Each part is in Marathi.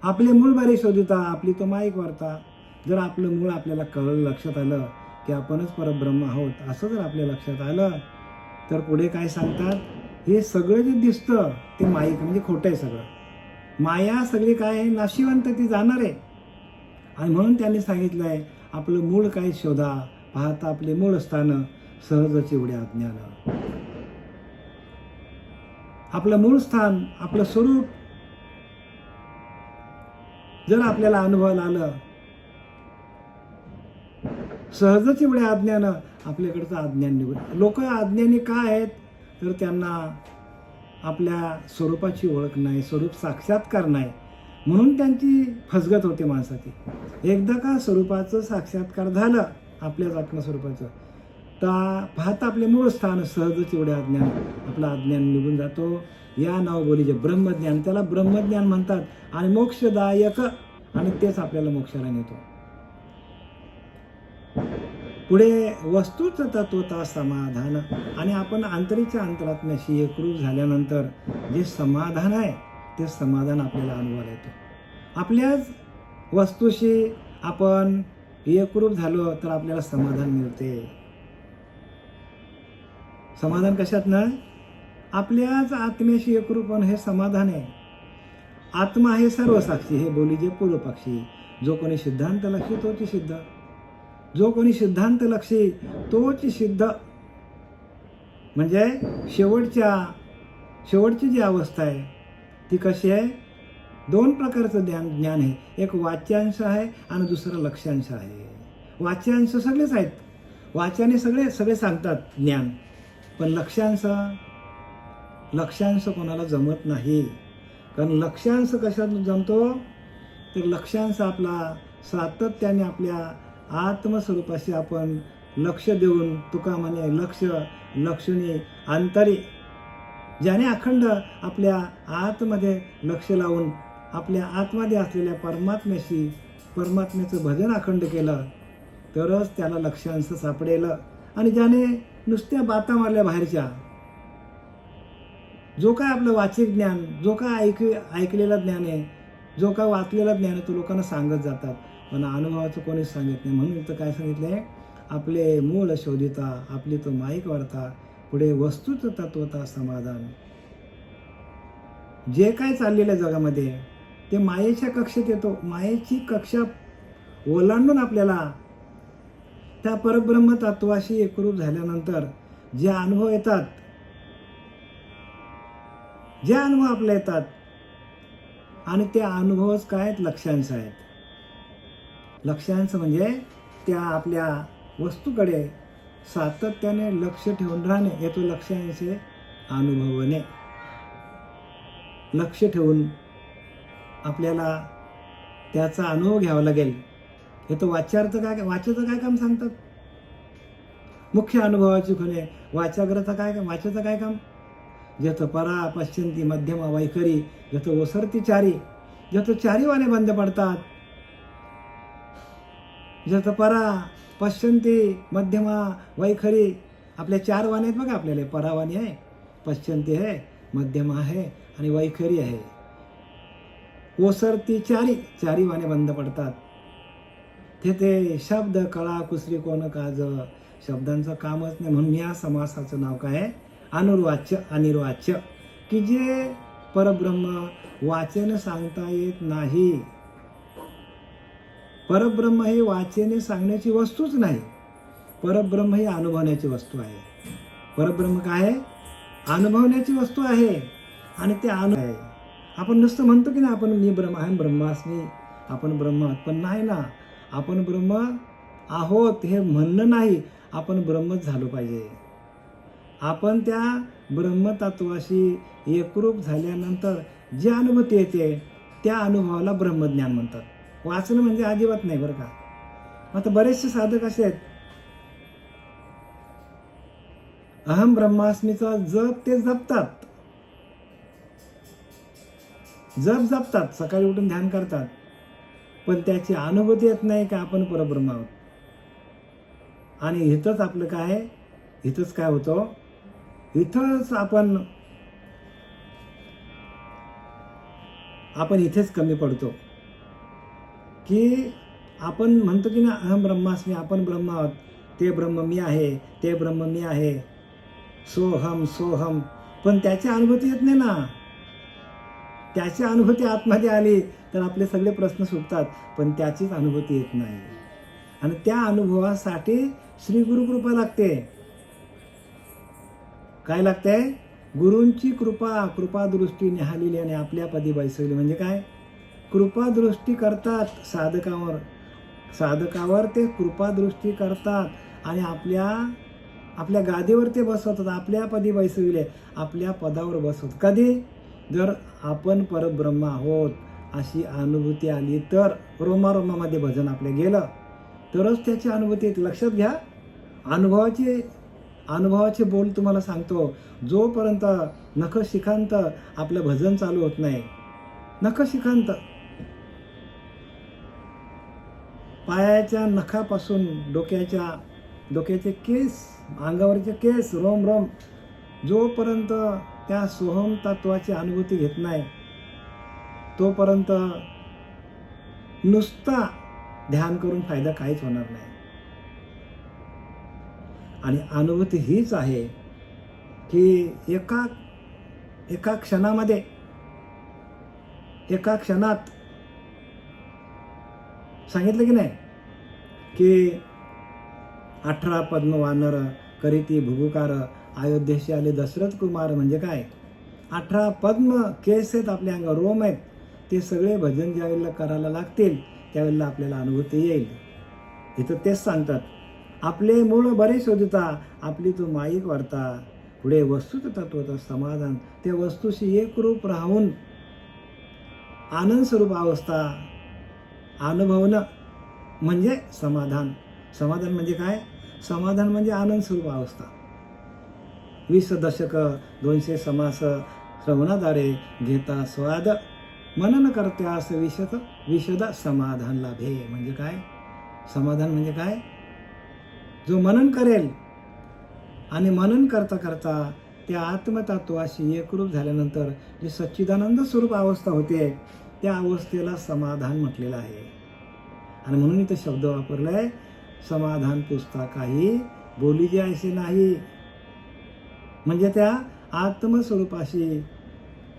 आपले मूळ बरे शोधिता आपली तो माईक वार्ता. जर आपलं मूळ आपल्याला कळलं, लक्षात आलं की आपणच परब्रह्म आहोत, असं जर आपल्या लक्षात आलं, तर पुढे काय सांगतात, हे सगळं जे दिसतं ते माईक म्हणजे खोटं आहे सगळं. माया सगळी काय आहे, नाशिवंत, ती जाणार आहे. आणि म्हणून त्यांनी सांगितलंय, आपलं मूळ काय शोधा, पाहता आपले मूळ स्थान, सहजच एवढ्या अज्ञान. आपलं मूळ स्थान, आपलं स्वरूप जर आपल्याला अनुभवाला आलं, सहजच एवढ्या अज्ञानं, आपल्याकडचं अज्ञान निघून. लोक अज्ञानी का आहेत, तर त्यांना आपल्या स्वरूपाची ओळख नाही, स्वरूप साक्षात्कार नाही, म्हणून त्यांची फसगत होते माणसाची. एकदा का स्वरूपाचं साक्षात्कार झालं, आपल्याच आत्मस्वरूपाचं, तर पाहता आपले मूळ स्थान, सहजच एवढे अज्ञान, आपलं अज्ञान निघून जातो. या नाव बोलीचे ब्रह्मज्ञान, त्याला ब्रह्मज्ञान म्हणतात, आणि मोक्षदायक, आणि तेच आपल्याला मोक्षाला नेतो. पुढे वस्तूच तत्वता समाधान, आणि आपण अंतरीच्या अंतरात्म्याशी एकरूप झाल्यानंतर जे समाधान आहे, ते समाधान आपल्याला अनुभवायला येतो. आपल्याच वस्तूशी आपण एकरूप झालो तर आपल्याला समाधान मिळते. समाधान कशात ना, आपल्याच आत्म्याशी एकरूप होणं हे समाधान आहे. आत्मा हे सर्व साक्षी, हे बोलीचे पूर्व पक्षी. जो कोणी सिद्धांत लक्षी तोची सिद्ध, जो कोणी सिद्धांत लक्षी तोची सिद्ध. म्हणजे शेवटची जी अवस्था आहे ती कशी आहे, दोन प्रकारचं ज्ञान आहे. एक वाच्यांश आहे आणि दुसरं लक्ष्यांश आहे. वाच्यांश सगळेच आहेत, वाच्याने सगळे सांगतात ज्ञान, पण लक्ष्यांश कोणाला जमत नाही. कारण लक्ष्यांश कशात जमतो, तर लक्ष्यांश आपला सातत्याने आपल्या आत्मस्वरूपाशी आपण लक्ष देऊन, तुका म्हणे लक्षणे अंतरी, ज्याने अखंड आपल्या आतमध्ये लक्ष लावून आपल्या आतमध्ये असलेल्या परमात्म्याचं भजन अखंड केलं, तरच त्याला लक्ष्यांश सापडेल. आणि ज्याने नुसत्या बाता मारल्या बाहेरच्या, जो काय आपलं वाचिक ज्ञान, जो काय ऐकलेलं ज्ञान आहे, जो काय वाचलेलं ज्ञान आहे, तो लोकांना सांगत जातात, पण अनुभवाचं कोणीच सांगत नाही. म्हणून तर काय सांगितलंय, आपले मूळ शोधिता आपली तो माईक वार्ता, पुढे वस्तूच तत्वता समाधान. जे काय चाललेलं आहे जगामध्ये ते मायेच्या कक्षेत येतो. मायेची कक्षा ओलांडून आपल्याला त्या परब्रह्म तत्वाशी एकरूप झाल्यानंतर जे अनुभव येतात, जे अनुभव आपले येतात, आणि ते अनुभवच काय आहेत, लक्ष्यांश आहेत. लक्ष्यांश म्हणजे त्या आपल्या वस्तूकडे सातत्याने लक्ष ठेवून राहणे, येतो लक्ष्यांश अनुभवणे. लक्ष ठेवून आपल्याला त्याचा अनुभव घ्यावा लागेल. हे तो वाच्याचं काय काम सांगतात, मुख्य अनुभवाची खुणे वाच्याचं काय काम, जथ परा पश्चिंती मध्यमा वैखरी, जथ ओसरती चारी, जथ चारी वाणे बंद पडतात. जथ परा पश्चिंती मध्यमा वैखरी, आपल्या चार वाणे आहेत बघा, आपल्याला परावाणी आहे, पश्चिंती आहे, मध्यमा आहे आणि वैखरी आहे. ओसरती चारी वाणे बंद पडतात. ते शब्द कळा कुसरी कोण काज, शब्दांचं कामच नाही. म्हणून या समासाचं नाव काय आहे, अनुर्वाच्य अनिर्वाच्य, की जे परब्रह्म वाचेने सांगता येत नाही. परब्रह्म ही वाचेने सांगण्याची वस्तूच नाही, परब्रह्म ही अनुभवण्याची वस्तू आहे. परब्रह्म काय आहे, अनुभवण्याची वस्तू आहे. आणि ते अनुभव आहे. आपण नुसतं म्हणतो की ना, आपण मी ब्रह्मास्मी, आपण ब्रह्म आहोत, पण नाही ना, आपण ब्रह्म आहोत हे म्हणणं नाही, आपण ब्रह्मच झालो पाहिजे. आपण त्या ब्रह्मतत्वाशी एकरूप झाल्यानंतर जे अनुभूती येते त्या अनुभवाला ब्रह्मज्ञान म्हणतात. वाचन म्हणजे अजिबात नाही बरं का. आता बरेचसे साधक असे आहेत, अहम ब्रह्मास्मीचा जप ते जपतात, सकाळी उठून ध्यान करतात, पण त्याची अनुभूती येत नाही का आपण परब्रह्म आहोत. आणि इथंच आपलं काय, इथंच काय होतं, इथंच आपण इथेच कमी पडतो. की आपण म्हणतो की ना अहम ब्रह्मास्मी, आपण ब्रह्म आहोत, ते ब्रह्म मी आहे, ते ब्रह्म मी आहे, सोहम सोहम, पण त्याची अनुभूती येत नाही ना. त्याची अनुभूती आतमध्ये आली तर आपले सगळे प्रश्न सुटतात, पण त्याचीच अनुभूती येत नाही. आणि त्या अनुभवासाठी श्री गुरुकृपा लागते. काय लागते? गुरूंची कृपा, कृपादृष्टी निहाळली आणि आपल्या पदी बैसवली. म्हणजे काय? कृपादृष्टी करतात साधकावर ते कृपादृष्टी करतात आणि आपल्या गादीवर ते बसवतात, आपल्या पदी बैसविले, आपल्या पदावर बसवतात. कधी? जर आपण परब्रह्म आहोत अशी अनुभूती आली तर, रोमारोमामध्ये भजन आपल्या गेलं तरच त्याची अनुभूती येते. लक्षात घ्या, अनुभवाचे बोल तुम्हाला सांगतो. जोपर्यंत नखशिखांत आपलं भजन चालू होत नाही, नखशिखांत पायाच्या नखापासून डोक्याचे केस, अंगावरचे केस, रोम रोम, जोपर्यंत त्या सोहम तत्वाची अनुभूती घेत नाही तोपर्यंत नुसता ध्यान करून फायदा काहीच होणार नाही. आणि अनुभूती हीच आहे की एका क्षणामध्ये, एका क्षणात सांगितलं की नाही की 18 पद्म वानर करीती भुभुकार, अयोध्येशी आले दशरथ कुमार. म्हणजे काय? 18 पद्म केस आहेत आपल्या अंगावर, रोम आहेत, ते सगळे भजन ज्यावेळेला करायला लागतील त्यावेळेला आपल्याला अनुभूती येईल. इथं तेच सांगतात, आपले मूळ बरे शोधिता, आपली तो माईक वार्ता, पुढे वस्तुत तत्वत समाधान. त्या वस्तूशी एकरूप राहून आनंद स्वरूप अवस्था अनुभवणं म्हणजे समाधान. समाधान म्हणजे काय? समाधान म्हणजे आनंद स्वरूप अवस्था. 20 दशक 200 समास श्रवणाद्वारे घेता स्वाद, मनन करत्यास विशद समाधान लाभे. म्हणजे काय? समाधान म्हणजे काय? जो मनन करेल आणि मनन करता करता त्या आत्मतत्वाशी एकरूप झाल्यानंतर जी सच्चिदानंद स्वरूप अवस्था होते त्या अवस्थेला समाधान म्हटलेलं आहे. आणि म्हणून इथं शब्द वापरलाय, समाधान पुसता काही बोलीचे असे नाही. म्हणजे त्या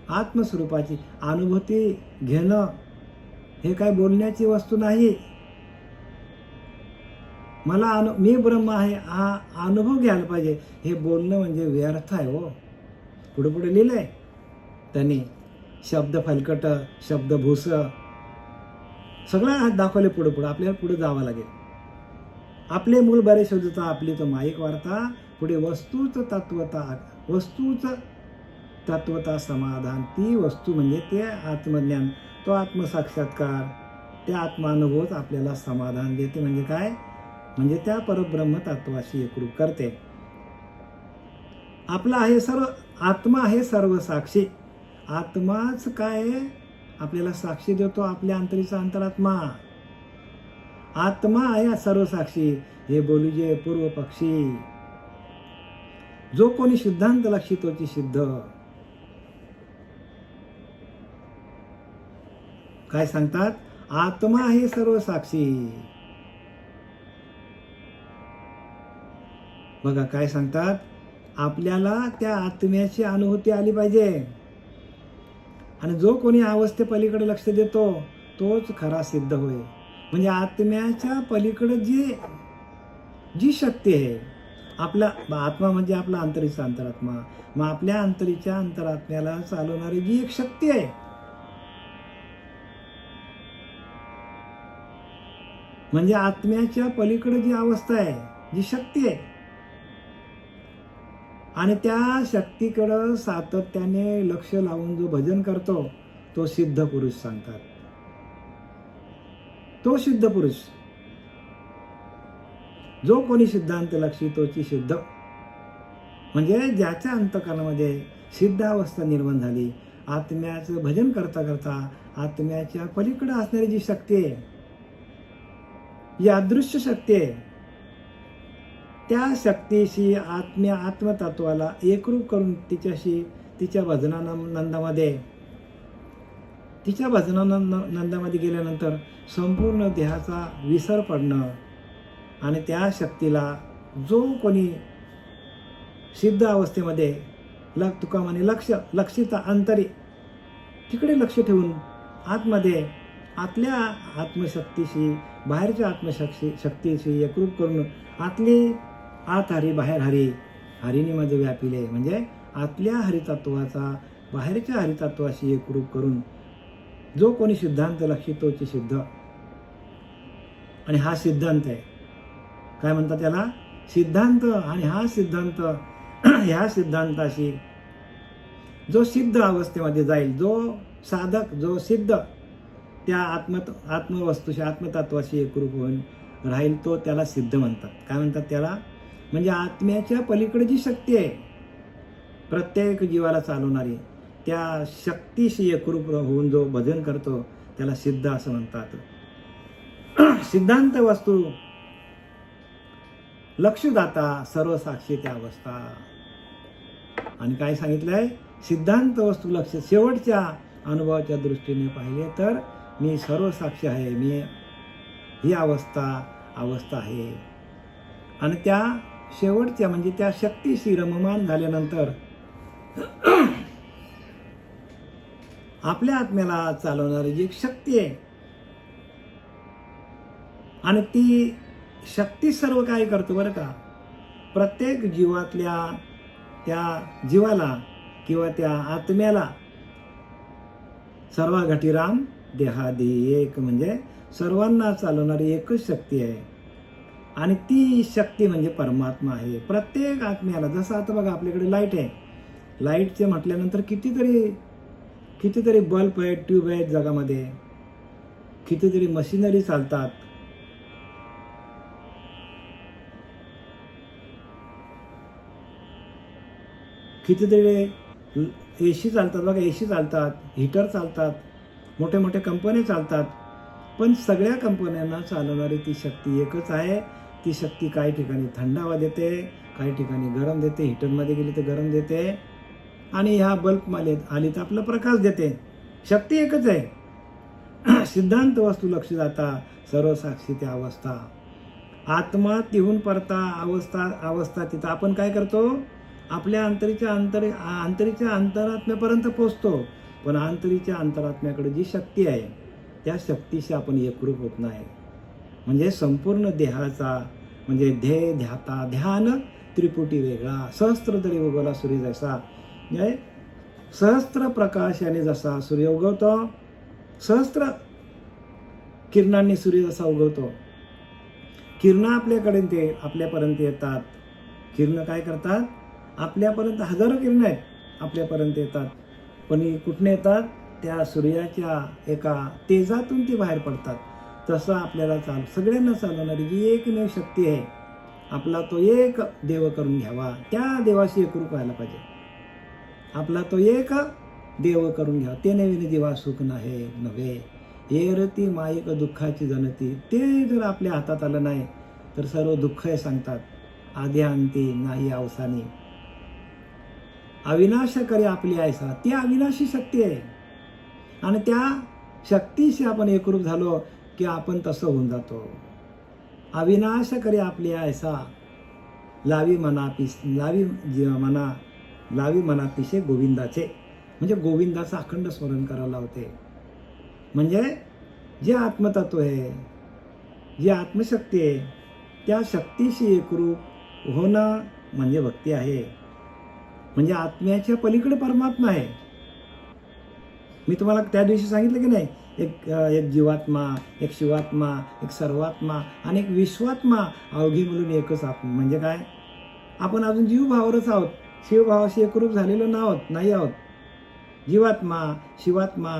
आत्मस्वरूपाची अनुभूती घेणं हे काय बोलण्याची वस्तू नाही. मी ब्रह्म आहे हा अनुभव घ्यायला पाहिजे. हे बोलणं म्हणजे व्यर्थ आहे हो. पुढे लिहिलंय त्यांनी, शब्द फलकट, शब्द भूस, सगळं हात दाखवले पुढे आपल्याला पुढे जावं लागेल. आपले मूळ बरे शोधता, आपली तो माईक वार्ता, पुढे वस्तूच तत्वता समाधान. ती वस्तू म्हणजे ते आत्मज्ञान, तो आत्मसाक्षात्कार, त्या आत्मानुभवच आपल्याला समाधान देते. म्हणजे काय? म्हणजे त्या परब्रह्म तत्वाशी एकरूप करते. आपला आहे सर्व, आत्मा आहे सर्व साक्षी. आत्माच काय आपल्याला साक्षी देतो, आपल्या अंतरीचा अंतरात्मा. आत्मा आहे सर्व साक्षी, हे बोलूजे पूर्व पक्षी. जो कोणी सिद्धांत लक्षी तोची सिद्ध. काय सांगतात? आत्मा आहे सर्व साक्षी. बघा काय सांगतात, आपल्याला त्या आत्म्याची अनुभूती आली पाहिजे. आणि जो कोणी अवस्थे पलीकडे लक्ष देतो तोच खरा सिद्ध होय. म्हणजे आत्म्याच्या पलीकडे जी शक्ती आहे, आपला आत्मा म्हणजे आपला अंतरीचा अंतरात्मा, मग आपल्या अंतरीच्या अंतरात्म्याला चालवणारी जी एक शक्ती आहे, म्हणजे आत्म्याच्या पलीकडे जी अवस्था आहे, जी शक्ती आहे, आणि त्या शक्तीकडं सातत्याने लक्ष लावून जो भजन करतो तो सिद्ध पुरुष सांगतात. तो सिद्ध पुरुष, जो कोणी सिद्धांत लक्षी तोची सिद्ध. म्हणजे ज्याच्या अंतःकरणामध्ये सिद्ध अवस्था निर्माण झाली, आत्म्याचं भजन करता करता आत्म्याच्या पलीकडे असणारी जी शक्ती आहे, जी अदृश्य शक्ती आहे, त्या शक्तीशी आत्मतत्वाला एकरूप करून तिच्या भजनानंदामध्ये तिच्या भजनानंदामध्ये गेल्यानंतर संपूर्ण देहाचा विसर पडणं आणि त्या शक्तीला जो कोणी सिद्ध अवस्थेमध्ये तुका म्हणे लक्षित अंतरी तिकडे लक्ष ठेवून आतमध्ये आतल्या आत्मशक्तीशी बाहेरच्या आत्मशक्तीशी एकरूप करून आतली आत हरी बाहेर हरी हरिणी मध्ये व्यापिले म्हणजे आतल्या हरितत्वाचा बाहेरच्या हरितत्वाशी एकरूप करून जो कोणी सिद्धांत लक्षितोची सिद्ध आणि हा सिद्धांत आहे काय म्हणतात त्याला सिद्धांत आणि हा सिद्धांत ह्या सिद्धांताशी जो सिद्ध अवस्थेमध्ये जाईल जो साधक जो सिद्ध त्या आत्मवस्तूशी आत्मतत्वाशी एकरूप होऊन राहील तो त्याला सिद्ध म्हणतात काय म्हणतात त्याला म्हणजे आत्म्याच्या पलीकडे जी शक्ती आहे प्रत्येक जीवाला चालवणारी त्या शक्तीशी एकरूप होऊन जो भजन करतो त्याला सिद्ध असं म्हणतात सिद्धांत वस्तू लक्षदाता सर्व साक्षी त्या अवस्था आणि काय सांगितलंय सिद्धांत वस्तू लक्ष शेवटच्या अनुभवाच्या दृष्टीने पाहिले तर मी सर्व साक्षी आहे मी ही अवस्था आहे आणि त्या शेवटच्या म्हणजे त्या शक्तीशी रममान झाल्यानंतर आपल्या आत्म्याला चालवणारी जी शक्ती आहे आणि ती शक्ती सर्व काय करतो बरं का प्रत्येक जीवातल्या त्या जीवाला किंवा त्या आत्म्याला सर्व घटीराम देहादी एक म्हणजे सर्वांना चालवणारी एकच शक्ती आहे आणि ती शक्ती म्हणजे परमात्मा आहे प्रत्येक आत्म्याला जसं आता बघा आपल्याकडे लाईट आहे लाईटचे म्हटल्यानंतर कितीतरी बल्ब आहेत ट्यूब आहेत जगामध्ये कितीतरी मशिनरी चालतात कितीतरी एसी चालतात बघा एसी चालतात हीटर चालतात मोठे मोठे कंपन्या चालतात पण सगळ्या कंपन्यांना चालवणारी ती शक्ती एकच आहे ती शक्ती काही ठिकाणी थंड हवा देते काही ठिकाणी गरम देते हीटरमध्ये गेली तर गरम देते आणि ह्या बल्ब आली तर आपला प्रकाश देते शक्ती एकच आहे सिद्धांत वस्तू लक्ष जाता सर्व साक्षी त्या अवस्था आत्मा तिहून परता अवस्था तिथं आपण काय करतो आपल्या अंतरीच्या अंतरात्म्यापर्यंत पोचतो पण अंतरीच्या अंतरात्म्याकडे जी शक्ती आहे त्या शक्तीशी आपण एकरूप होत नाही म्हणजे संपूर्ण देहाचा म्हणजे ध्याता ध्यान त्रिपुटी वेगळा सहस्त्र तरी उगवला सूर्य जसा म्हणजे सहस्त्र प्रकाशाने जसा सूर्य उगवतो सहस्त्र किरणांनी सूर्य जसा उगवतो किरणं आपल्यापर्यंत येतात किरणं काय करतात आपल्यापर्यंत हजारो किरणं आहेत आपल्यापर्यंत येतात पण कुठने येतात त्या सूर्याच्या एका तेजातून ती बाहेर पडतात तसं आपल्याला सगळ्यांना चालवणारी जी एकमेव शक्ती आहे आपला तो एक देव करून घ्यावा त्या देवाशी एकरूप व्हायला पाहिजे आपला तो एक देव करून घ्यावा ते नवीन जीवा सुख नव्हे एरती मायक दुःखाची जनती ते जर आपल्या हातात आलं नाही तर सर्व दुःख हे सांगतात आधी अंती नाही अवसानी अविनाश करे आपली ऐसा ती अविनाशी शक्ती आहे आणि त्या शक्तीशी आपण एकरूप झालो की आपण तसं होऊन जातो अविनाश करे आपली ऐसा लावी मनातिशे गोविंदाचे म्हणजे गोविंदाचं अखंड स्मरण करायला होते म्हणजे जे आत्मतत्व आहे जी आत्मशक्ती आहे त्या शक्तीशी एकरूप होणं म्हणजे भक्ती आहे म्हणजे आत्म्याच्या पलीकडे परमात्मा आहे मी तुम्हाला त्या दिवशी सांगितलं की नाही एक जीवात्मा एक शिवात्मा एक सर्वात्मा आणि एक विश्वात्मा अवघी मिळून एकच आत्मा म्हणजे काय आपण अजून जीवभावावरच आहोत शिवभावाशी एकरूप झालेलो नाही आहोत जीवात्मा शिवात्मा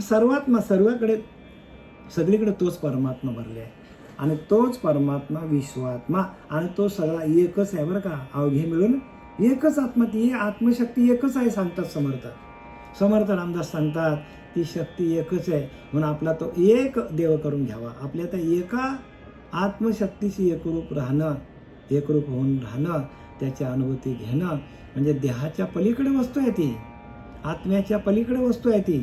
सर्वात्मा सगळीकडे तोच परमात्मा भरले आहे आणि तोच परमात्मा विश्वात्मा आणि तो सगळा एकच आहे बरं का अवघे मिळून एकच आत्मा ती आत्मशक्ती एकच आहे सांगतात समर्थ रामदास सांगतात ती शक्ती एकच आहे म्हणून आपला तो एक देव करून घ्यावा आपल्या त्या एका आत्मशक्तीशी एकरूप होऊन राहणं त्याची अनुभूती घेणं म्हणजे देहाच्या पलीकडे वस्तू आहे ती आत्म्याच्या पलीकडे वस्तू आहे ती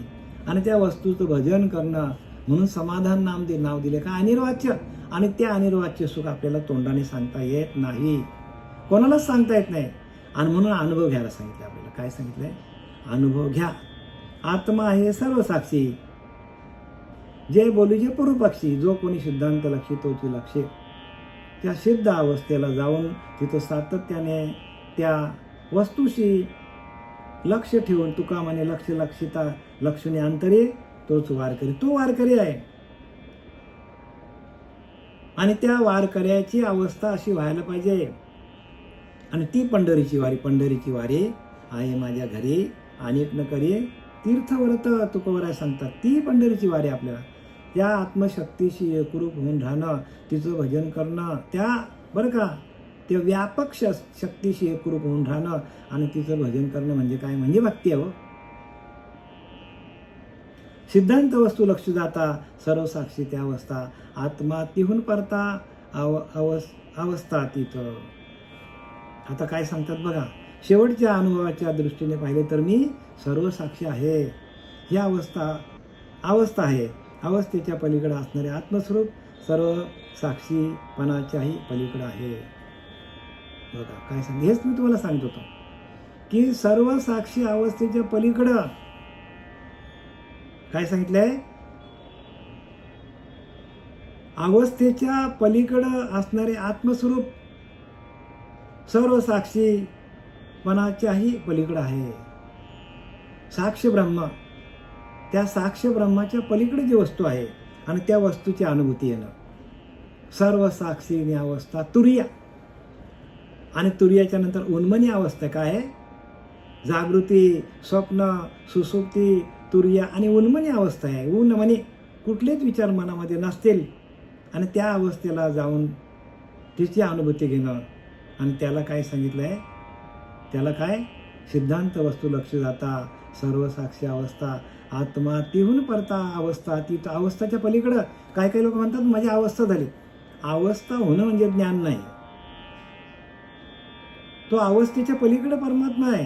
आणि त्या वस्तूचं भजन करणं, म्हणून समाधान नाव दिले का अनिर्वाच्य. आणि ते अनिर्वाच्य सुख आपल्याला तोंडाने सांगता येत नाही, कोणालाच सांगता येत नाही. आणि म्हणून अनुभव घ्यायला सांगितलं आपल्याला. काय सांगितलंय? अनुभव घ्या. आत्मा आहे सर्व साक्षी, जे बोली जे पूर्वपक्षी, जो कोणी सिद्धांत लक्षी तोची लक्षे. त्या सिद्ध अवस्थेला जाऊन तिथं सातत्याने त्या वस्तूशी लक्ष ठेवून, तुका म्हणे लक्षिता लक्षणे अंतरे तोच वारकरी. तो वारकरी आहे. आणि त्या वारकऱ्याची अवस्था अशी व्हायला पाहिजे. आणि ती पंढरीची वारी आहे माझ्या घरी, अनेक न करे तीर्थव्रत तुकोबराय सांगतात. ती पंढरीची वारी आपल्याला त्या आत्मशक्तीशी एकरूप होऊन राहणं, तिचं भजन करणं, त्या बरं का ते व्यापक शक्तीशी एकरूप होऊन राहणं आणि तिचं भजन करणं म्हणजे काय? म्हणजे भक्ती आहे हो. सिद्धांत वस्तू लक्ष जाता सर्व साक्षी त्या अवस्था, आत्मा तिहून परता अवस्था तिथं. आता काय सांगतात बघा, शेवटच्या अनुभवाच्या दृष्टीने पाहिले तर मी सर्व साक्षी आहे. ही अवस्था आहे. अवस्थेच्या पलीकडे असणारे आत्मस्वरूप सर्व साक्षीपणाच्याही पलीकडे आहे. बघा काय सांगते, हेच मी तुम्हाला सांगत होतो की सर्व साक्षी अवस्थेच्या पलीकडं काय सांगितलंय? अवस्थेच्या पलीकडं असणारे आत्मस्वरूप सर्व साक्षीपणाच्याही पलीकडे आहे. साक्ष ब्रह्म, त्या साक्ष ब्रह्माच्या पलीकडे जी वस्तू आहे आणि त्या वस्तूची अनुभूती येणं, सर्व साक्षी अवस्था तुर्या. आणि तुर्याच्या नंतर उन्मनी अवस्था काय आहे? जागृती, स्वप्न, सुसुप्ती, तुर्या आणि उन्मनी अवस्था आहे. उन्मनी, कुठलेच विचार मनामध्ये नसतील आणि त्या अवस्थेला जाऊन तिची अनुभूती घेणं. आणि त्याला काय सांगितलंय? त्याला काय? सिद्धांत वस्तू लक्ष जाता सर्व साक्षी अवस्था, आत्मा तिहून परता अवस्था. ती अवस्थाच्या पलीकडं काय काय लोक म्हणतात माझी अवस्था झाली. अवस्था होणं म्हणजे ज्ञान नाही, तो अवस्थेच्या पलीकडे परमात्मा आहे.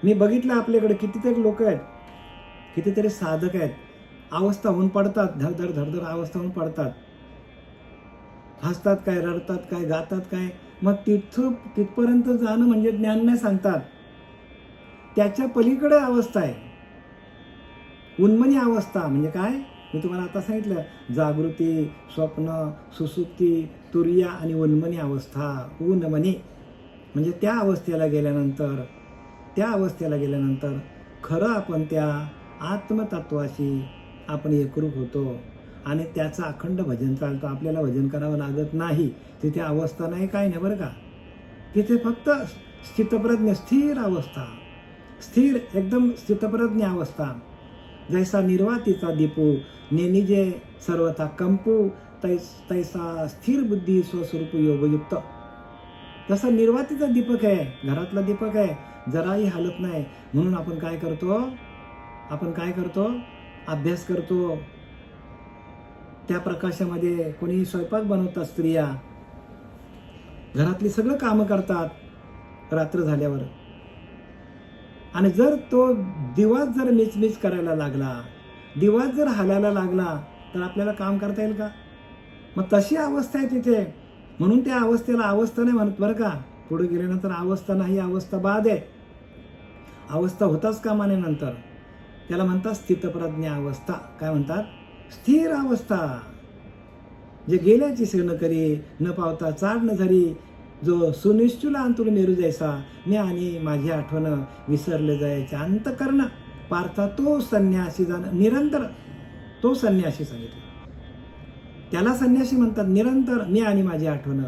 मी बघितलं आपल्याकडे कितीतरी लोक आहेत, कितीतरी साधक आहेत, अवस्था होऊन पडतात, धडधड अवस्था होऊन पडतात, हसतात काय, रडतात काय, गातात काय. मग तिथपर्यंत जाणं म्हणजे ज्ञान नाही सांगतात. त्याच्या पलीकडे अवस्था आहे उन्मनी अवस्था. म्हणजे काय? मी तुम्हाला आता सांगितलं, जागृती, स्वप्न, सुसुप्ती, तुर्या आणि उन्मनी अवस्था. उन्मनी म्हणजे त्या अवस्थेला गेल्यानंतर खरं आपण त्या आत्मतत्वाशी आपण एकरूप होतो आणि त्याचं अखंड भजन चालतं. आपल्याला भजन करावं लागत नाही. तिथे अवस्था नाही, काय नाही बरं का. तिथे फक्त स्थितप्रज्ञ, स्थिर अवस्था, स्थिर एकदम स्थितप्रज्ञ अवस्था. जैसा निर्वातीचा दीपू नेनिजे सर्वथा कंपू, तैसा स्थिर बुद्धी स्वस्वरूप योगयुक्त. जसा निर्वातीचा दीपक आहे, घरातला दीपक आहे, जराही हालत नाही. म्हणून आपण काय करतो? अभ्यास करतो. त्या प्रकाशामध्ये कोणी स्वयंपाक बनवतात, स्त्रिया घरातली सगळं कामं करतात रात्र झाल्यावर. आणि जर तो दिवाच जर मिचमिच करायला लागला, दिवाच जर हालायला लागला, तर आपल्याला काम करता येईल का? मग तशी अवस्था आहे तिथे. म्हणून त्या अवस्थेला अवस्था नाही म्हणत बरं का. पुढे गेल्यानंतर अवस्था नाही, अवस्था बाद आहे. अवस्था होताच कामा नये. नंतर त्याला म्हणतात स्थितप्रज्ञ अवस्था. काय म्हणतात? स्थिर अवस्था. जे गेल्याची सेन करी, न पावता चाड न झरी, जो सुनिश्चुला अंतुर मेरू जैसा, मी आणि माझी आठवण विसरले जायचे अंतकरण पार्था तो संन्यासी जाणं. निरंतर तो संन्यासी सांगितलं, त्याला संन्यासी म्हणतात. निरंतर मी आणि माझी आठवण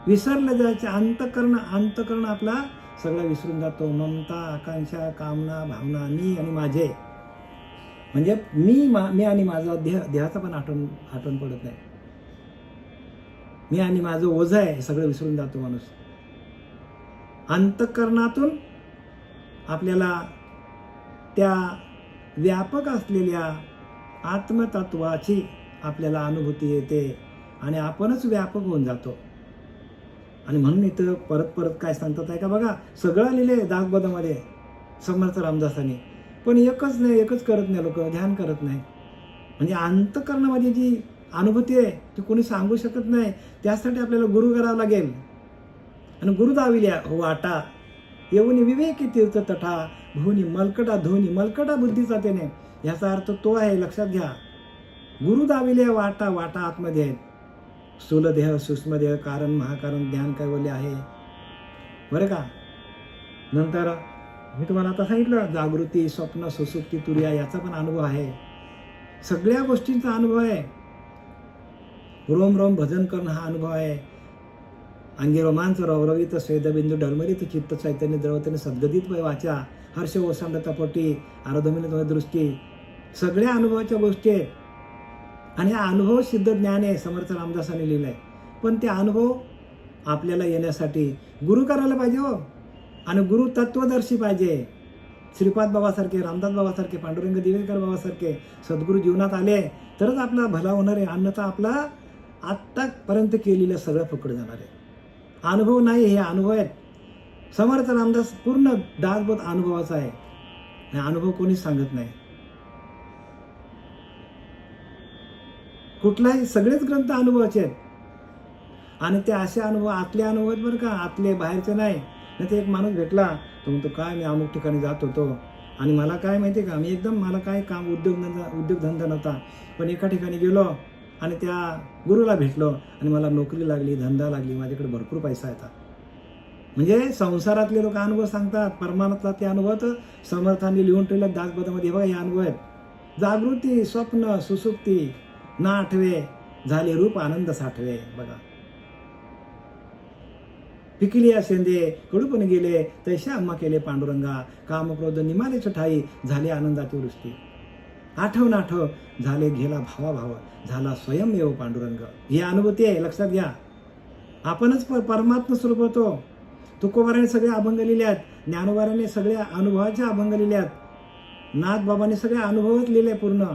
विसरले जायचे अंतकरण आपला सगळं विसरून जातो. ममता, आकांक्षा, कामना, भावना, मी आणि माझे, म्हणजे मी आणि माझा देहाचा पण आठवण पडत नाही. मी आणि माझं ओझं आहे, सगळं विसरून जातो माणूस. अंतःकरणातून आपल्याला त्या व्यापक असलेल्या आत्मतत्वाची आपल्याला अनुभूती येते आणि आपणच व्यापक होऊन जातो. आणि म्हणून इथं परत काय सांगतात आहे का बघा, सगळं लिहिले दासबोधामध्ये समर्थ रामदासांनी. पण एकच करत नाही लोक, ध्यान करत नाही. म्हणजे अंतःकरणामध्ये जी अनुभूती आहे ती कोणी सांगू शकत नाही. त्यासाठी आपल्याला गुरु करावं लागेल. आणि गुरु दाविल्या वाटा येऊन विवेकी तीर्थ तठा भुवनी मलकटा धुनी मलकटा बुद्धीचा त्याने, याचा अर्थ तो आहे, लक्षात घ्या. गुरु दाविल्या वाटा, वाटा आतमध्ये आहेत. स्थूलदेह, सूक्ष्मदेह, कारण, महाकारण, ज्ञान कैवल्य आहे, बरं का. नंतर मी तुम्हाला आता सांगितलं जागृती, स्वप्न, सुसुप्ती, तुर्या, याचा पण अनुभव आहे. सगळ्या गोष्टींचा अनुभव आहे. रोम रोम भजन करणं हा अनुभव आहे. अंगी रोमांच रवरवित स्वेदबिंदू डरमरीत चित्त चैतन्य द्रवतेने सद्गदित वाचा, हर्ष ओसांड तपोटी आराधमित दृष्टी, सगळ्या अनुभवाच्या गोष्टी आहेत. आणि हा अनुभव सिद्ध ज्ञान आहे, समर्थ रामदासांनी लिहिलंय. पण ते अनुभव आपल्याला येण्यासाठी गुरु करायला पाहिजे हो. आणि गुरु तत्वदर्शी पाहिजे. श्रीपाद बाबासारखे, रामदास बाबासारखे, पांडुरंग दिवेकर बाबासारखे सद्गुरू जीवनात आले तरच आपला भला होणार आहे. अन्यथा आपला आत्तापर्यंत केलेलं सगळं फुकट जाणार आहे. अनुभव नाही, हे अनुभव आहेत. समर्थ रामदास पूर्ण दासबोध अनुभवाचा आहे. अनुभव कोणीच सांगत नाही. कुठलाही, सगळेच ग्रंथ अनुभवाचे आहेत. आणि ते असे अनुभव आतले अनुभव आहेत बरं का, आतले, बाहेरचे नाही. नाही ते एक माणूस भेटला, तो म्हणतो काय मी अमुक ठिकाणी जात होतो आणि मला काय माहिती आहे का, मी एकदम, मला काय काम उद्योगधंदा नव्हता, पण एका ठिकाणी गेलो आणि त्या गुरुला भेटलो आणि मला नोकरी लागली, धंदा लागली, माझ्याकडे भरपूर पैसा येतात. म्हणजे संसारातले लोक अनुभव सांगतात, परमानंतला ते अनुभव तर समर्थांनी लिहून ठेवलं दासबोधामध्ये. बघा हे अनुभव आहेत. जागृती, स्वप्न, सुसुप्ती ना आठवे, झाले रूप आनंद साठवे. बघा, पिकली शेंदे कडूपण गेले, तैसे आम्हा केले पांडुरंगा, कामक्रोध निमालेच ठाई, झाले आनंदाची वृष्टी. आठव नाठव झाले गेला भावा, झाला स्वयंमेव पांडुरंग. ही अनुभूती आहे, लक्षात घ्या. आपणच परमात्मा स्वरूप होतो. तुकोबाराने सगळे अभंग लिहिले आहेत, ज्ञानोबाराने सगळ्या अनुभवाचे अभंग लिहिले आहेत, नाथबाबांनी सगळे अनुभवच लिहिले पूर्ण,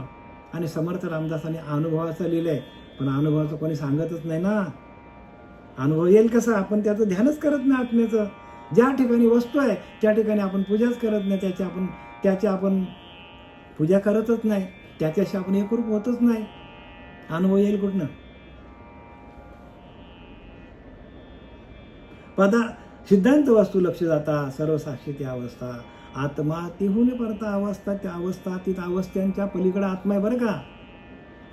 आणि समर्थ रामदासांनी अनुभवाचं लिहिलंय. पण अनुभवाचं कोणी सांगतच नाही ना. अनुभव येईल कसं, आपण त्याचं ध्यानच करत नाही आत्म्याचं. ज्या ठिकाणी वस्तू आहे त्या ठिकाणी आपण पूजाच करत नाही, त्याची आपण पूजा करतच नाही, त्याच्याशी आपण एकरूप होतच नाही. अनुभव येईल कुठनं. सिद्धांत वस्तू लक्ष जाता, सर्व साक्षी ती अवस्था, आत्मा तिहून परता अवस्था, त्या अवस्था तीत अवस्थांच्या पलीकडे आत्मा आहे बरं का.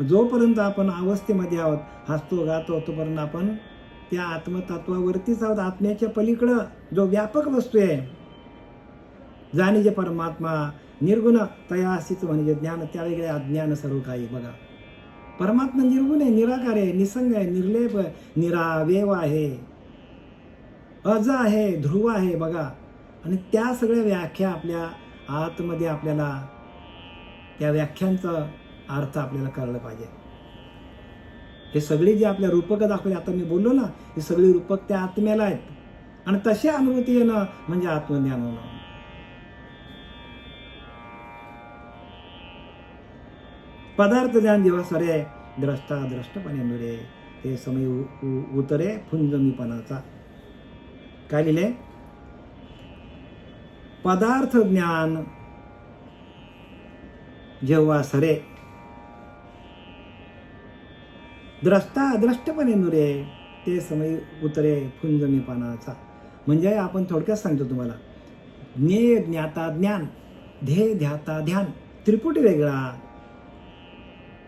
जोपर्यंत आपण अवस्थेमध्ये आहोत, हसतो गातो, तोपर्यंत आपण त्या आत्मतत्वावरतीच आहोत. आत्म्याच्या पलीकडं जो व्यापक वस्तू आहे, जाणी जे परमात्मा निर्गुण तयासीच म्हणजे ज्ञान, त्यावेगळे अज्ञान सर्व काही. बघा, परमात्मा निर्गुण आहे, निराकार आहे, निसंग आहे, निर्लेप, निरावेव आहे, अज आहे, ध्रुव आहे. बघा, आणि त्या सगळ्या व्याख्या आपल्या आतमध्ये, आपल्याला त्या व्याख्यांचा अर्थ आपल्याला कळलं पाहिजे. हे सगळी जी आपल्या रूपक दाखवली, आता मी बोललो ना, ही सगळी रूपक त्या आत्म्याला आहेत. आणि तशी अनुभूती येणं म्हणजे आत्मज्ञान होणं. पदार्थ ज्ञान जेव्हा सरे, द्रष्टा द्रष्टपणे नुरे, ते समय उतरे फुंजमीपणाचा. काय लिहिले, पदार्थ ज्ञान जेव्हा सरे, द्रष्टा अद्रष्टपणे नुरे, ते समय उतरे फुंजमीपणाचा. म्हणजे आपण थोडक्यात सांगतो तुम्हाला, ज्ञेय ज्ञाता ज्ञान, ध्येय ध्याता ध्यान, त्रिपुटी वेगळा.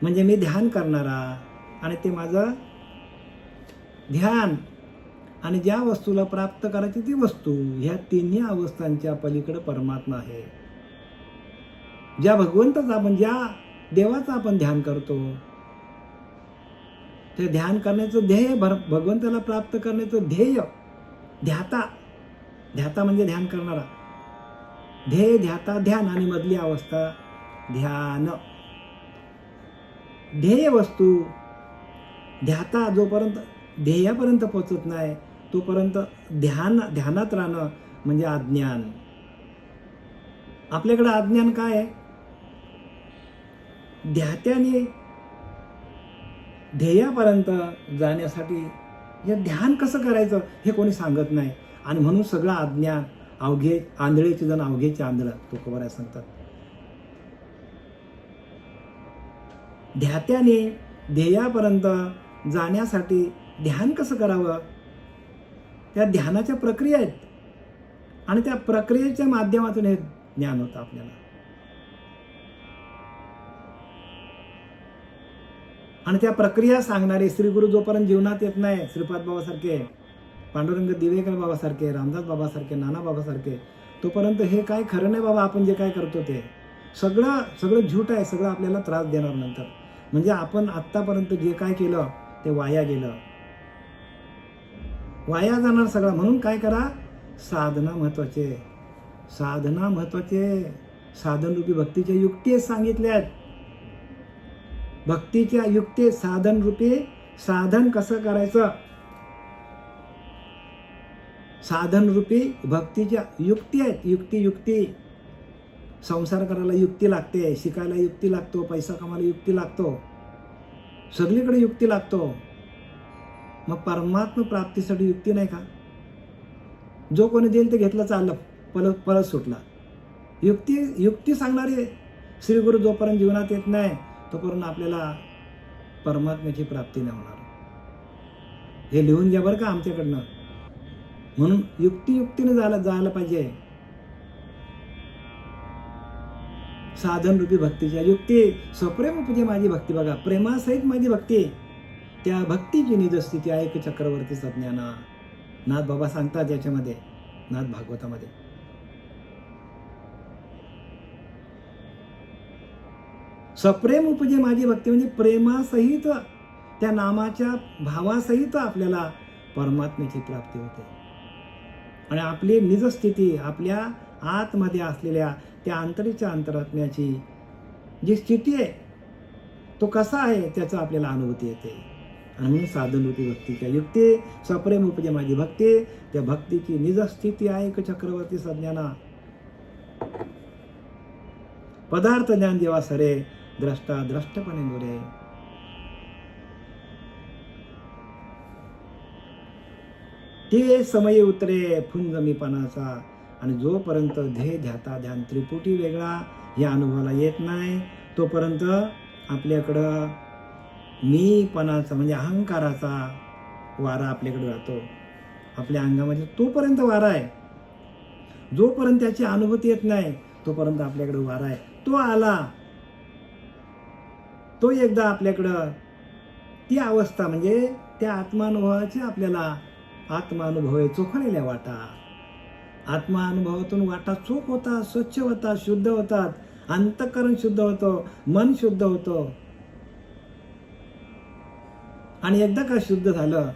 म्हणजे मी ध्यान करणारा आणि ते माझं ध्यान, आणि ज्या वस्तूला प्राप्त करायची ती वस्तू, ह्या तिन्ही अवस्थांच्या पलीकडे परमात्मा आहे. ज्या भगवंताचा आपण, ज्या देवाचं आपण ध्यान करतो, ते ध्यान करण्याचं ध्येय, भगवंताला प्राप्त करण्याचं ध्येय, ध्याता, ध्याता म्हणजे ध्यान करणारा, ध्येय ध्याता ध्यान, आणि मधली अवस्था ध्यान. ध्येय वस्तू, ध्याता जोपर्यंत ध्येयापर्यंत पोचत नाही तोपर्यंत ध्यानात राहणं म्हणजे अज्ञान. आपल्याकडे अज्ञान काय आहे, ध्यात्याने ध्येयापर्यंत जाण्यासाठी हे ध्यान कसं करायचं हे कोणी सांगत नाही. आणि म्हणून सगळं अज्ञान, अवघे आंधळेचे जण अवघेचे आंधळ, तुकोबाराय सांगतात. ध्यात्याने ध्येयापर्यंत जाण्यासाठी ध्यान कसं करावं, त्या ध्यानाच्या प्रक्रिया आहेत आणि त्या प्रक्रियेच्या माध्यमातून हे ज्ञान होतं आपल्याला. आणि त्या प्रक्रिया सांगणारे श्री गुरु जोपर्यंत जीवनात येत नाही, श्रीपाद बाबासारखे, पांडुरंग दिवेकर बाबासारखे, रामदास बाबासारखे, नाना बाबासारखे, तोपर्यंत हे काय खरं नाही बाबा. आपण जे काय करतो ते सगळं झूट आहे. सगळं आपल्याला त्रास देणार नंतर. म्हणजे आपण आत्तापर्यंत जे काय केलं ते वाया गेलं, वाया जाणार सगळं. म्हणून काय करा, साधना महत्वाचे, साधना महत्वाचे. साधनरूपी भक्तीच्या युक्ती सांगितल्या आहेत. भक्तीच्या युक्ती, साधनरूपी साधन कसं करायचं, साधनरूपी भक्तीच्या युक्ती आहेत. युक्ती संसार करायला युक्ती लागते, शिकायला युक्ती लागतो, पैसा कमायला युक्ती लागतो, सगळीकडे युक्ती लागतो. मग परमात्मा प्राप्तीसाठी युक्ती नाही का? जो कोणी देईल ते घेतलं, चाललं, परत सुटला. युक्ती सांगणारे श्री गुरु जोपर्यंत जीवनात येत नाही तोपर्यंत आपल्याला परमात्म्याची प्राप्ती नाही होणार. हे लिहून घ्या बरं का आमच्याकडनं. म्हणून युक्तीने जायला पाहिजे. साधनरूपी भक्तीच्या युक्ती. सप्रेम उपजे माझी भक्ती. बघा, प्रेमासहित माझी भक्ती, त्या भक्तीची निजस्थिती ऐक चक्रवर्ती सज्ञाना. नाथ बाबा सांगतात याच्यामध्ये, नाथ भागवतामध्ये. सप्रेम उपजे माझी भक्ती म्हणजे प्रेमासहित, त्या नामाच्या भावासहित आपल्याला परमात्म्याची प्राप्ती होते. आणि आपली निजस्थिती, आपल्या आतमध्ये असलेल्या त्या अंतरीच्या अंतरात्म्याची जी स्थिती आहे, तो कसा आहे त्याचा आपल्याला अनुभूती येते. आणि म्हणून साधनरूपी भक्तीच्या युक्ती. सप्रेम उपजे माझी भक्ती, त्या भक्तीची निजस्थिती ऐक चक्रवर्ती सज्ञाना. पदार्थ ज्ञान देवा सरे, द्रष्टा द्रष्टपणे दुरे. ते समय उतरे फुंज मी पणाचा. आणि जोपर्यंत ध्येय ध्याता ध्यान त्रिपुटी वेगळा या अनुभवाला येत नाही, तोपर्यंत आपल्याकडं मीपणाचा म्हणजे अहंकाराचा वारा आपल्याकडे राहतो. आपल्या अंगामध्ये तोपर्यंत वारा आहे. जोपर्यंत त्याची अनुभूती येत नाही तोपर्यंत आपल्याकडे वारा आहे. तो आला, तो एकदा आपल्याकडं, ती अवस्था म्हणजे त्या आत्मानुभवाची आपल्याला आत्मानुभव आहे. चोखलेल्या वाटा, आत्मानुभवातून वाटा चोख होतात, स्वच्छ होतात, शुद्ध होतात, अंतःकरण शुद्ध होतं, मन शुद्ध होतं. आणि एकदा का शुद्ध झालं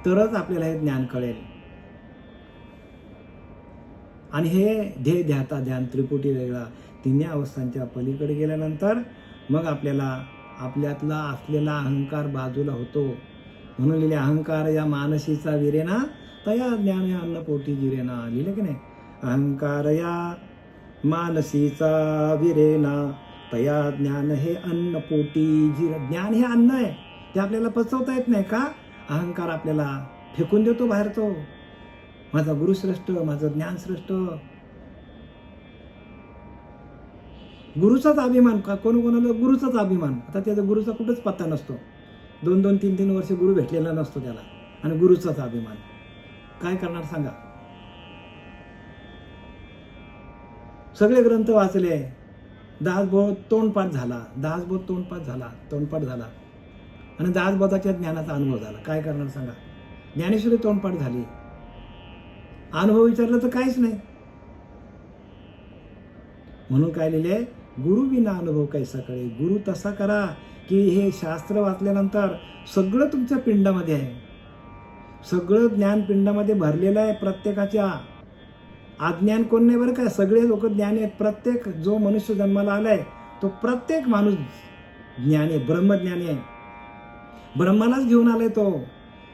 तरच आपल्याला हे ज्ञान कळेल. आणि हे ध्येय ध्याता ध्यान त्रिपुटी वेगळा, तिन्ही अवस्थांच्या पलीकडे गेल्यानंतर मग आपल्याला आपल्यातला असलेला अहंकार बाजूला होतो. म्हणून लिहिले, अहंकार या मानसीचा विरेना, तया ज्ञान या अन्नपोटी जिरेना. लिहिले की नाही, अहंकार या मानसीचा विरेना, तया ज्ञान हे अन्नपोटी जिरे. ज्ञान हे अन्न आहे, ते आपल्याला पचवता येत नाही का? अहंकार आपल्याला फेकून देतो बाहेर. तो माझा गुरु श्रेष्ठ, माझं ज्ञान श्रेष्ठ. गुरुचाच अभिमान, का कोणाला गुरुचाच अभिमान. आता त्याचा गुरुचा कुठंच पत्ता नसतो. 2-2, 3-3 वर्ष गुरु भेटलेला नसतो त्याला, आणि गुरुचाच अभिमान. काय करणार सांगा? सगळे ग्रंथ वाचले, दासबोध तोंडपाठ झाला, तोंडपाठ झाला आणि दासबोधाच्या ज्ञानाचा अनुभव झाला. काय करणार सांगा? ज्ञानेश्वरी तोंडपाठ झाली, अनुभव विचारलं तर काहीच नाही. म्हणून काय लिहिले, गुरु विना अनुभव कैसा कळे. गुरु तसा करा की हे शास्त्र वाचल्यानंतर सगळं तुमच्या पिंडामध्ये आहे, सगळं ज्ञान पिंडामध्ये भरलेलं आहे. प्रत्येकाच्या अज्ञान कोण नाही बरं का, सगळे लोक ज्ञानी आहेत. प्रत्येक जो मनुष्य जन्माला आलाय तो प्रत्येक माणूस ज्ञानी आहे, ब्रह्मज्ञानी आहे. ब्रह्मालाच घेऊन आलाय तो,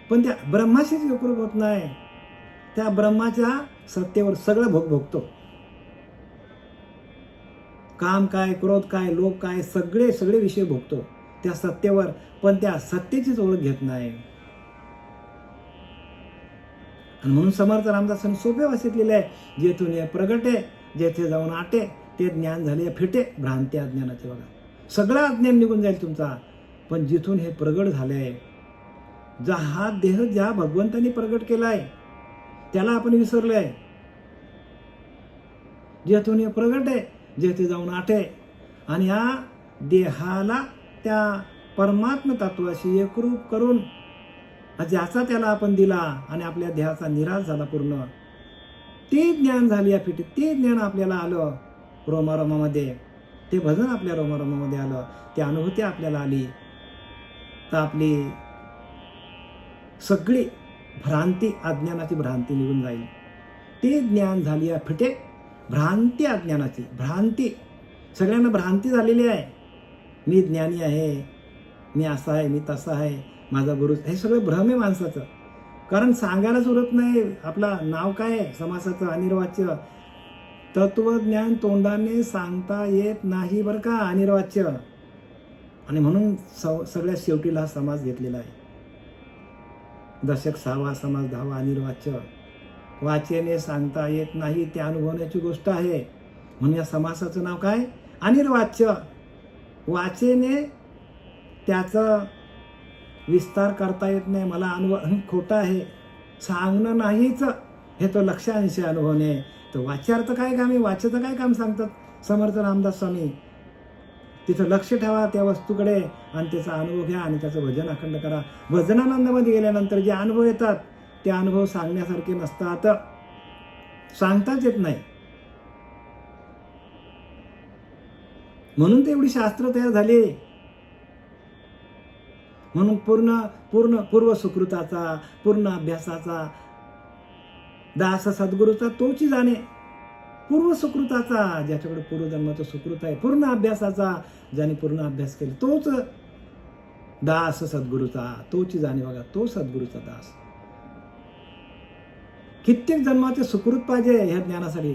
पण त्या ब्रह्माशीच एकरूप होत नाही. त्या ब्रह्माच्या सत्तेवर सगळं भोगतो. काम काय, क्रोध काय, लोभ काय, सगळे विषय भोगतो त्या सत्तेवर, पण त्या सत्तेचीच ओळख घेत नाही. आणि म्हणून समर्थ रामदासांनी सोप्या भाषेत लिहिले आहे, जेथून हे प्रगटे, जेथे जाऊन आटे, ते ज्ञान झाले फिटे, भ्रांती अज्ञानाचे. बघा, सगळा अज्ञान निघून जाईल तुमचा. पण जिथून हे प्रगट झालंय, हा देह ज्या भगवंतांनी प्रगट केलाय त्याला आपण विसरलोय. जेथून हे प्रगट आहे, जेथे जाऊन आटे, आणि या देहाला त्या परमात्म तत्वाशी एकरूप करून ज्याचा त्याला आपण दिला आणि आपल्या देहाचा निराश झाला पूर्ण, ते ज्ञान झाले या फिटीत. ते ज्ञान आपल्याला आलं रोमारोमामध्ये, ते भजन आपल्या रोमारोमामध्ये आलं, ती अनुभूती आपल्याला आली, तर आपली सगळी भ्रांती, अज्ञानाची भ्रांती निघून जाईल. ते ज्ञान झाली या फिटे भ्रांती, अज्ञानाची भ्रांती. सगळ्यांना भ्रांती झालेली आहे, मी ज्ञानी आहे, मी असा आहे, मी तसा आहे, माझा गुरु. हे सगळं भ्रम आहे माणसाचं. कारण सांगायलाच उरत नाही. आपला नाव काय आहे समासाचं? अनिर्वाच्य. तत्वज्ञान तोंडाने सांगता येत नाही बरं का, अनिर्वाच्य. आणि म्हणून सगळ्यात शेवटीला हा समास घेतलेला आहे. दशक 6वा, समास 10वा, अनिर्वाच्य. वाचेने सांगता येत नाही, ते अनुभवण्याची गोष्ट आहे. म्हणून या समासाचं नाव काय? अनिर्वाच्य. वाचेने त्याचं विस्तार करता येत नाही, मला अनुभव खोटा आहे, सांगणं नाहीच, हे तो लक्षांश अनुभवणे. तर वाच्यार्थ काय काम आहे? वाच्याचं काय काम सांगतात समर्थ रामदास स्वामी? तिथं लक्ष ठेवा त्या वस्तूकडे आणि त्याचा अनुभव घ्या आणि त्याचं भजन अखंड करा. भजनानंदामध्ये गेल्यानंतर जे अनुभव येतात ते अनुभव सांगण्यासारखे नसतात, सांगताच येत नाही. म्हणून ते एवढी शास्त्र तयार झाली. म्हणून पूर्व सुकृताचा, पूर्ण अभ्यासाचा, दास सद्गुरूचा तोची जाणे. पूर्व सुकृताचा, ज्याच्याकडे पूर्वजन्माचं सुकृत आहे, पूर्ण अभ्यासाचा, ज्याने पूर्ण अभ्यास केला, तोच दास सद्गुरूचा, तोची जाणे. बघा, तो सद्गुरूचा दास. कित्येक जन्माचे सुकृत पाहिजे ह्या ज्ञानासाठी.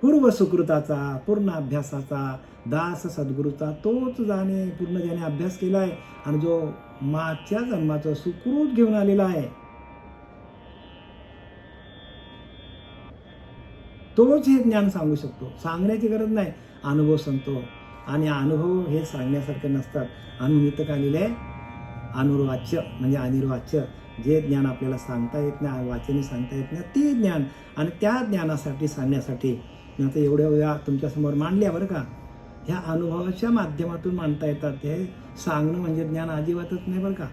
पूर्व सुकृताचा, पूर्ण अभ्यासाचा, दास सद्गुरूचा तोच जाणे. पूर्ण ज्याने अभ्यास केलाय आणि जो मागच्या जन्माचं सुकृत घेऊन आलेला आहे, तोच हे ज्ञान सांगू शकतो. सांगण्याची गरज नाही, अनुभव सांगतो. आणि अनुभव हे सांगण्यासारखे नसतात. अनुमित आलेले अनुर्वाच्य म्हणजे अनिर्वाच्य. जे ज्ञान आपल्याला सांगता येत नाही, वाचने सांगता येत नाही, ते ज्ञान. आणि त्या ज्ञानासाठी सांगण्यासाठी मी आता एवढ्या वेळा तुमच्यासमोर मांडल्या बरं का. ह्या अनुभवाच्या माध्यमातून मांडता येतात. हे सांगणं म्हणजे ज्ञान अजिबातच नाही बरं का.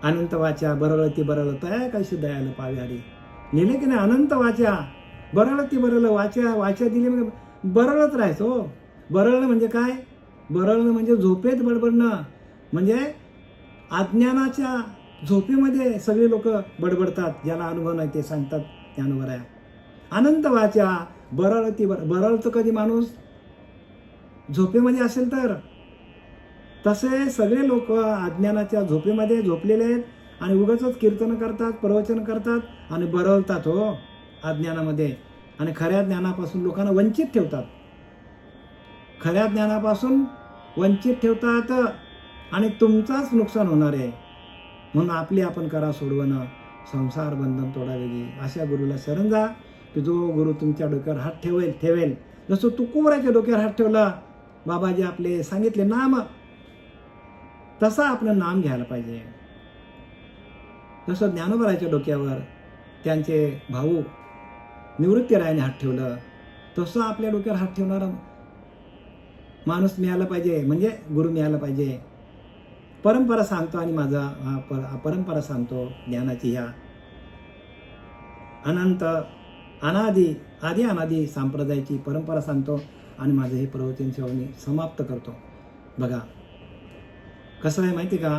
अनंत वाचा बरळती बरळ तया कशी दयाला पावे आली. लिहिले की नाही? अनंत वाचा बरळती बरळ. वाचा दिली म्हणजे बरळत राहायचो. बरळणं म्हणजे काय? बरळणं म्हणजे झोपेत बडबडणं. म्हणजे अज्ञानाच्या झोपेमध्ये सगळे लोक बडबडतात. ज्याला अनुभव नाही ते सांगतात ज्ञानवर आहे. अनंत वाचा बरळती बरळतं कधी माणूस? झोपेमध्ये असेल तर. तसे सगळे लोक अज्ञानाच्या झोपेमध्ये झोपलेले आहेत आणि उगाचच कीर्तन करतात, प्रवचन करतात आणि बरळतात हो अज्ञानामध्ये. आणि खऱ्या ज्ञानापासून लोकांना वंचित ठेवतात. खऱ्या ज्ञानापासून वंचित ठेवतात आणि तुमचाच नुकसान होणार आहे. म्हणून आपली आपण करा सोडवणं, संसार बंधन तोडा वेगळी. अशा गुरुला शरण जा की जो गुरु तुमच्या डोक्यावर हात ठेवेल. जसं तुकोबराच्या डोक्यावर हात ठेवला बाबाजी आपले सांगितले नाम, तसं आपलं नाम घ्यायला पाहिजे. जसं ज्ञानोबराच्या डोक्यावर त्यांचे भाऊ निवृत्तीरायाने हात ठेवलं, तसं आपल्या डोक्यावर हात ठेवणारा माणूस मिळाला पाहिजे, म्हणजे गुरु मिळाला पाहिजे. परंपरा सांगतो आणि माझा परंपरा सांगतो ज्ञानाची. ह्या अनंत आदी अनादी संप्रदायाची परंपरा सांगतो आणि माझं हे प्रवचन सेवनी समाप्त करतो. बघा कसं आहे माहिती का,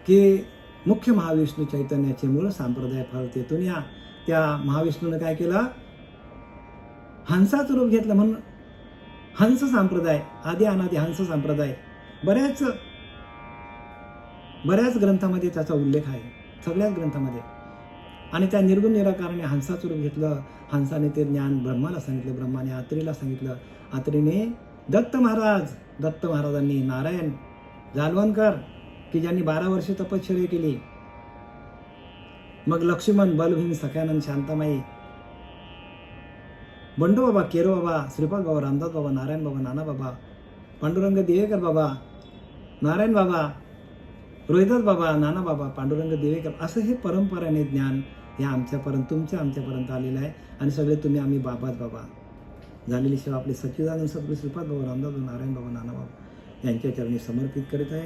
की मुख्य महाविष्णू चैतन्याचे मूळ संप्रदाय फळ तेथून या. त्या महाविष्णूने काय केलं? हंसाचं रूप घेतलं. म्हणून हंस संप्रदाय, आदी अनादी हंस संप्रदाय. बऱ्याच ग्रंथामध्ये त्याचा उल्लेख आहे, सगळ्याच ग्रंथामध्ये. आणि त्या निर्गुण निराकारणे हंसाचं रूप घेतलं. हंसाने ते ज्ञान ब्रह्माला सांगितलं, ब्रह्माने आत्रेला सांगितलं, आत्रेने दत्त महाराजांनी नारायण जालवणकर की ज्यांनी 12 वर्षे तपश्चर्या केली. मग लक्ष्मण बलहीन सख्यानंद शांतामाई बंडू बाबा, केरो बाबा, श्रीपाद बाबा, रामदास बाबा, नारायण बाबा, नाना बाबा, पांडुरंग दिवेकर बाबा, नारायण बाबा, रोहिदास बाबा, नाना बाबा, पांडुरंग दिवेकर, असं हे परंपरेने ज्ञान हे आमच्यापर्यंत आलेलं आहे. आणि सगळे तुम्ही आम्ही बाबाच बाबा. झालेली सेवा आपले सच्चिदानंद सद्गुरू श्रीपाद बाबा, रामदास बाबा, नारायण बाबा, नाना बाबा यांच्या चरणी समर्पित करीत आहे.